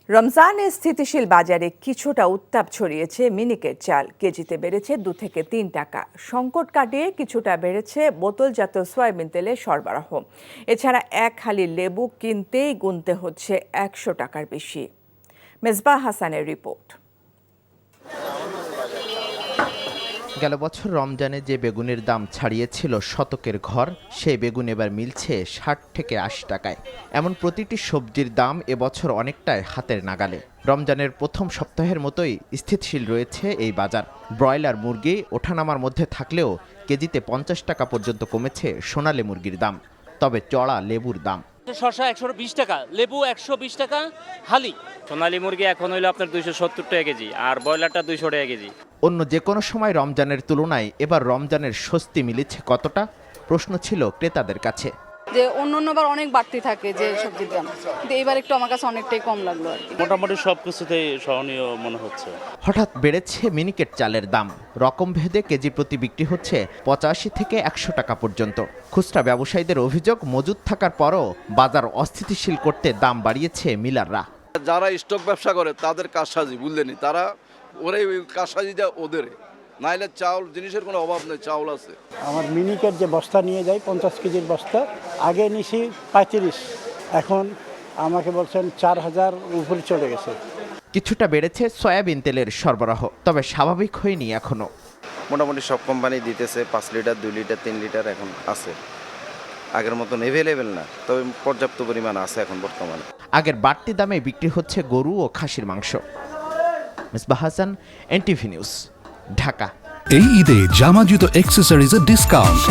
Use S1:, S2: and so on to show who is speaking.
S1: রমজানে স্থিতিশীল বাজারে কিছুটা উত্তাপ ছড়িয়েছে মিনিকেট চাল। কেজিতে বেড়েছে 2 থেকে 3 টাকা। সংকট কাটিয়ে কিছুটা বেড়েছে বোতলজাত সয়াবিন তেলের সরবরাহ। এছাড়া এক হালি লেবু কিনতেই গুনতে হচ্ছে 100 টাকার বেশি। মেজবাহ হাসানের রিপোর্ট।
S2: গেল বছর রমজানে যে বেগুনের দাম ছাড়িয়েছিল শতকের ঘর, সেই বেগুন এবার মিলছে 60 থেকে 80 টাকায়। এমন প্রতিটি সবজির দাম এবছর অনেকটাই হাতের নাগালে। রমজানের প্রথম সপ্তাহের মতোই স্থিতিশীল রয়েছে এই বাজার। ব্রয়লার মুরগি ওঠানামার মধ্যে থাকলেও কেজিতে 50 টাকা পর্যন্ত কমেছে সোনালী মুরগির দাম। তবে চড়া লেবুর দাম।
S3: শসা 120 টাকা, লেবু 120 টাকা হালি। সোনালী মুরগি এখন হইলো আপনার 270 টাকা কেজি, আর ব্রয়লারটা 200 টাকা কেজি।
S2: অন্য যে কোনো সময় রমজানের তুলনায় এবার রমজানের স্বস্তি মিলেছে কতটা, প্রশ্ন ছিল ক্রেতাদের কাছে।
S4: যে অন্যবার অনেক বাড়তি থাকে যে সবজির দাম, কিন্তু এবার একটু আমার কাছে অনেকটাই কম লাগলো আর কি।
S3: মোটামুটি সব কিছুতেই সহনীয় মনে হচ্ছে।
S2: হঠাৎ বেড়েছে মিনিকেট চালের দাম। রকম ভেদে কেজি প্রতি বিক্রি হচ্ছে 85 থেকে 100 টাকা পর্যন্ত। খুচরা ব্যবসায়ীদের অভিযোগ, মজুদ থাকার পরও বাজার অস্থিতিশীল করতে দাম বাড়িয়েছে মিলাররা।
S5: যারা স্টক ব্যবসা করে তাদের কারসাজি বুঝলেনি, তারা ওরাই ওই কারসাজিটা ওদের, নাইলে চাউল জিনিসের কোনো অভাব নেই, চাউল আছে।
S6: আমার মিনিকেট যে বস্তা নিয়ে যাই 50 কেজির বস্তা, আগে নিছি 35, এখন আমাকে বলছেন 4000 উপরে চলে গেছে।
S2: কিছুটা বেড়েছে সয়াবিন তেলের সরবরাহ, তবে স্বাভাবিক হয়নি এখনো।
S7: মোটামুটি সব কোম্পানি দিতেছে 5 লিটার 2 লিটার 3 লিটার এখন আছে, আগের মতন এভেলেবেল না, তবে পর্যাপ্ত পরিমাণ আছে এখন বর্তমানে। আগের
S2: বাড়তি দামে বিক্রি হচ্ছে গরু ও খাসির মাংস। Mezbah Hasan, NTV news, Dhaka.
S8: এই ঈদে জামা জুতো অ্যাক্সেসরিজের ডিসকাউন্ট।